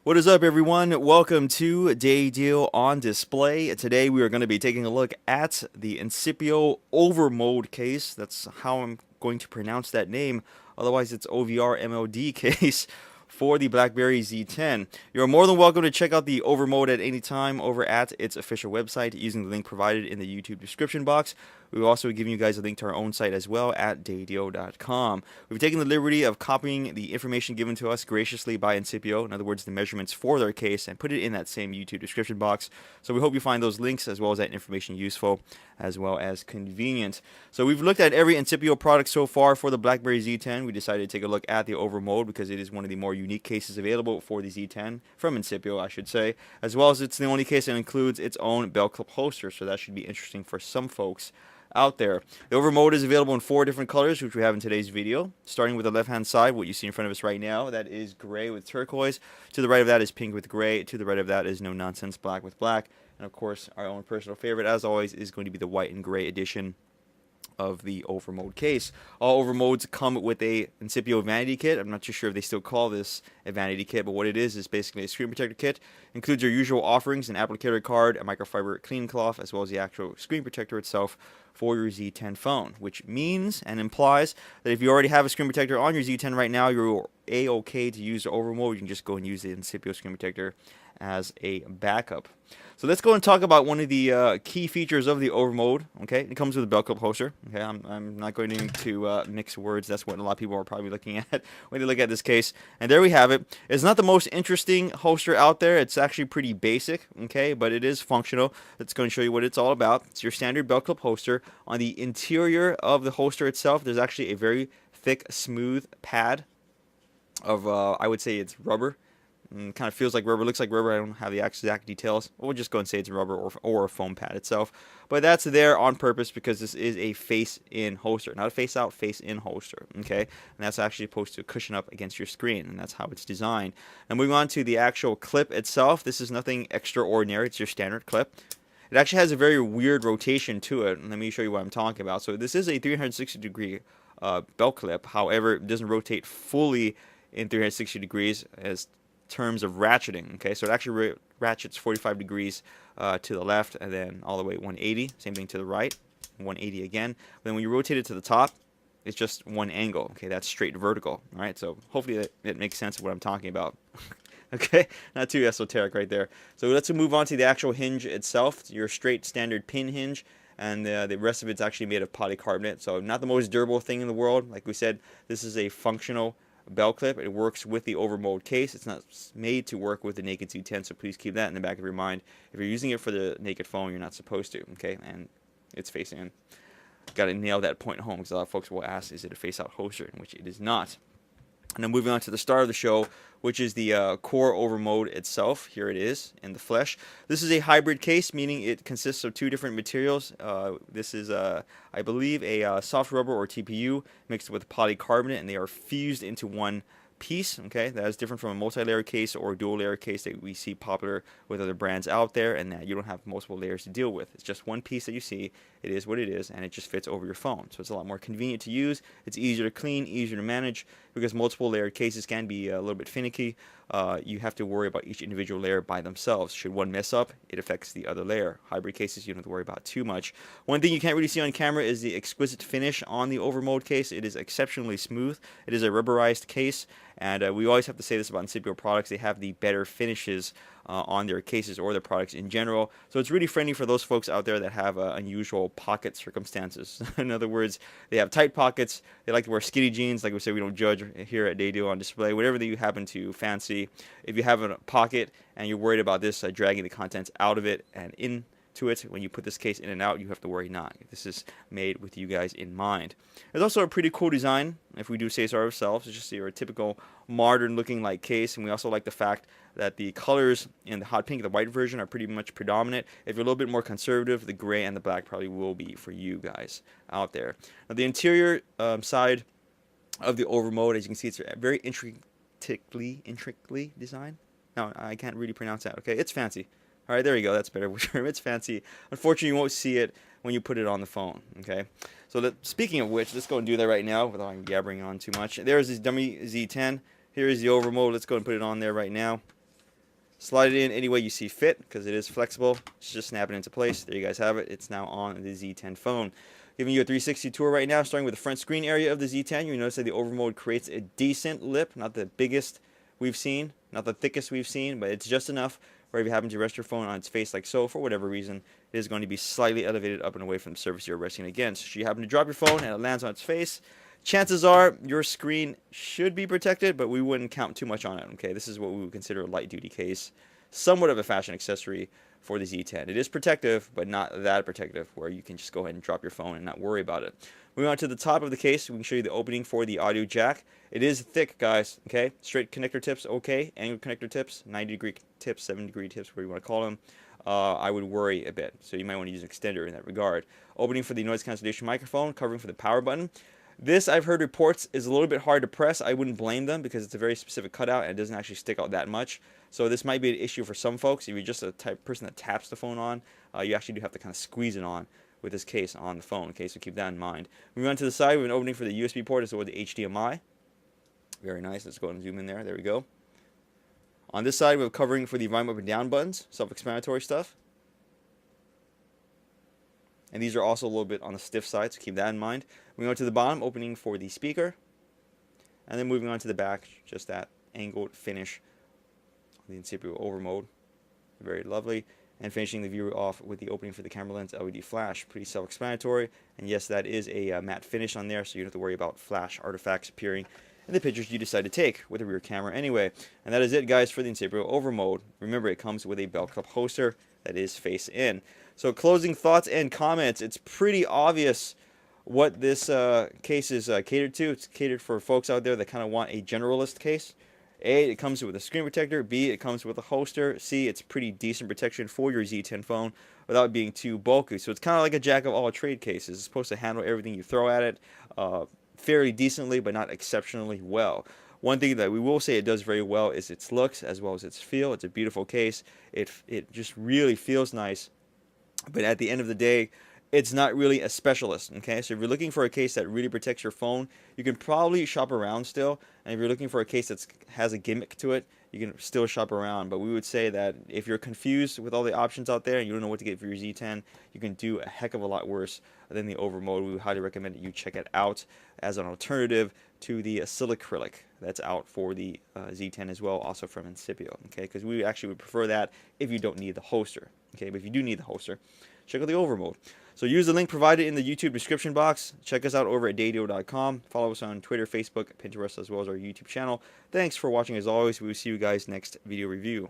What is up, everyone? Welcome to Day Deal on Display. Today we are going to be taking a look at the Incipio Overmode case. That's how I'm going to pronounce that name. Otherwise, it's OVR MOD case for the BlackBerry Z10. You're more than welcome to check out the Overmode at any time over at its official website using the link provided in the YouTube description box. We've also given you guys a link to our own site as well at daydio.com. We've taken the liberty of copying the information given to us graciously by Incipio, in other words, the measurements for their case, and put it in that same YouTube description box. So we hope you find those links as well as that information useful as well as convenient. So we've looked at every Incipio product so far for the BlackBerry Z10. We decided to take a look at the Overmode because it is one of the more unique cases available for the Z10 from Incipio, I should say, as well as it's the only case that includes its own belt clip holster. So that should be interesting for some folks out there. The Overmode is available in 4 different colors, which we have in today's video. Starting with the left-hand side, what you see in front of us right now, that is gray with turquoise. To the right of that is pink with gray. To the right of that is no nonsense black with black. And of course, our own personal favorite, as always, is going to be the white and gray edition of the Overmode case. All Overmodes come with a Incipio vanity kit. I'm not too sure if they still call this a vanity kit, but what it is basically a screen protector kit. Includes your usual offerings, an applicator card, a microfiber cleaning cloth, as well as the actual screen protector itself for your Z10 phone, which means and implies that if you already have a screen protector on your Z10 right now, you're A-OK to use the Overmode. You can just go and use the Incipio screen protector as a backup. So let's go and talk about one of the key features of the Overmode. Okay, it comes with a belt clip holster. Okay, I'm not going to mix words. That's what a lot of people are probably looking at when they look at this case. And there we have it. It's not the most interesting holster out there. It's actually pretty basic. Okay, but it is functional. It's going to show you what it's all about. It's your standard belt clip holster. On the interior of the holster itself, there's actually a very thick, smooth pad of I would say it's rubber. Kind of feels like rubber, looks like rubber. I don't have the exact details. We'll just go and say it's rubber or a foam pad itself. But that's there on purpose because this is a face-in holster. Not a face-out, face-in holster. Okay? And that's actually supposed to cushion up against your screen. And that's how it's designed. And moving on to the actual clip itself. This is nothing extraordinary. It's your standard clip. It actually has a very weird rotation to it. Let me show you what I'm talking about. So this is a 360-degree belt clip. However, it doesn't rotate fully in 360 degrees as terms of ratcheting. Okay, so it actually ratchets 45 degrees to the left and then all the way 180. Same thing to the right, 180 again. But then when you rotate it to the top, it's just one angle. Okay, that's straight vertical. All right, so hopefully that makes sense of what I'm talking about. Okay, not too esoteric right there. So let's move on to the actual hinge itself. It's your straight standard pin hinge. And the rest of it's actually made of polycarbonate. So not the most durable thing in the world. Like we said, this is a functional belt clip. It works with the Overmode case. It's not made to work with the naked Z10, so please keep that in the back of your mind. If you're using it for the naked phone, you're not supposed to, okay? And it's face in. Got to nail that point home because a lot of folks will ask, is it a face-out holster? In which it is not. And then moving on to the star of the show, which is the core Overmode itself. Here it is in the flesh. This is a hybrid case, meaning it consists of 2 different materials. This is, I believe, a soft rubber or TPU mixed with polycarbonate, and they are fused into one piece. Okay, that is different from a multi-layer case or dual-layer case that we see popular with other brands out there, and that you don't have multiple layers to deal with. It's just one piece that you see. It is what it is, and it just fits over your phone. So it's a lot more convenient to use. It's easier to clean, easier to manage, because multiple layered cases can be a little bit finicky. You have to worry about each individual layer by themselves. Should one mess up, it affects the other layer. Hybrid cases, you don't have to worry about too much. One thing you can't really see on camera is the exquisite finish on the Overmode case. It is exceptionally smooth. It is a rubberized case, and we always have to say this about Incipio products. They have the better finishes on their cases or their products in general. So it's really friendly for those folks out there that have unusual pocket circumstances. In other words, they have tight pockets. They like to wear skinny jeans. Like we said, we don't judge here at Day Deal on Display. Whatever that you happen to fancy. If you have a pocket and you're worried about this dragging the contents out of it and into it, when you put this case in and out, you have to worry not. This is made with you guys in mind. There's also a pretty cool design, if we do say so ourselves. It's just your typical modern looking like case, and we also like the fact that the colors in the hot pink, the white version, are pretty much predominant. If you're a little bit more conservative, the gray and the black probably will be for you guys out there. Now, the interior side of the Overmode, as you can see, it's very intricately designed. No, I can't really pronounce that. Okay, it's fancy. All right, there you go. That's better. It's fancy. Unfortunately, you won't see it when you put it on the phone. Okay. So speaking of which, let's go and do that right now without gabbering on too much. There's this dummy Z10. Here is the Overmode. Let's go and put it on there right now. Slide it in any way you see fit because it is flexible. Just snap it into place. There you guys have it. It's now on the Z10 phone. Giving you a 360 tour right now, starting with the front screen area of the Z10. You notice that the over mode creates a decent lip, not the biggest we've seen, not the thickest we've seen, but it's just enough where if you happen to rest your phone on its face like so, for whatever reason, it is going to be slightly elevated up and away from the surface you're resting against. Should you happen to drop your phone and it lands on its face, chances are your screen should be protected, but we wouldn't count too much on it. Okay, this is what we would consider a light duty case, somewhat of a fashion accessory for the Z10. It is protective, but not that protective where you can just go ahead and drop your phone and not worry about it. Moving on to the top of the case, we can show you the opening for the audio jack. It is thick, guys, okay? Straight connector tips, okay. Angled connector tips, 90-degree tips, 70-degree tips, whatever you want to call them. I would worry a bit, so you might want to use an extender in that regard. Opening for the noise cancellation microphone, covering for the power button. This, I've heard reports, is a little bit hard to press. I wouldn't blame them because it's a very specific cutout and it doesn't actually stick out that much. So this might be an issue for some folks. If you're just a type of person that taps the phone on, you actually do have to kind of squeeze it on with this case on the phone. Okay, so keep that in mind. Moving on to the side, we have an opening for the USB port as well as the HDMI. Very nice. Let's go ahead and zoom in there. There we go. On this side, we have covering for the volume up and down buttons. Self-explanatory stuff. And these are also a little bit on the stiff side, so keep that in mind. Moving on to the bottom, opening for the speaker. And then moving on to the back, just that angled finish on the Incipio over mode. Very lovely. And finishing the view off with the opening for the camera lens LED flash. Pretty self-explanatory. And yes, that is a matte finish on there, so you don't have to worry about flash artifacts appearing in the pictures you decide to take with a rear camera anyway. And that is it, guys, for the Incipio over mode. Remember, it comes with a belt cup holster that is face in. So closing thoughts and comments. It's pretty obvious what this case is catered to. It's catered for folks out there that kind of want a generalist case. A, it comes with a screen protector. B, it comes with a holster. C, it's pretty decent protection for your Z10 phone without being too bulky. So it's kind of like a jack of all trade case. It's supposed to handle everything you throw at it fairly decently, but not exceptionally well. One thing that we will say it does very well is its looks as well as its feel. It's a beautiful case. It just really feels nice. But at the end of the day, it's not really a specialist, okay? So if you're looking for a case that really protects your phone, you can probably shop around still. And if you're looking for a case that has a gimmick to it, you can still shop around. But we would say that if you're confused with all the options out there and you don't know what to get for your Z10, you can do a heck of a lot worse than the over mode. We would highly recommend that you check it out as an alternative to the acrylic that's out for the Z10 as well, also from Incipio, okay? Because we actually would prefer that if you don't need the holster, okay? But if you do need the holster, check out the over mode. So use the link provided in the YouTube description box. Check us out over at daydeal.com. Follow us on Twitter, Facebook, Pinterest, as well as our YouTube channel. Thanks for watching as always. We will see you guys next video review.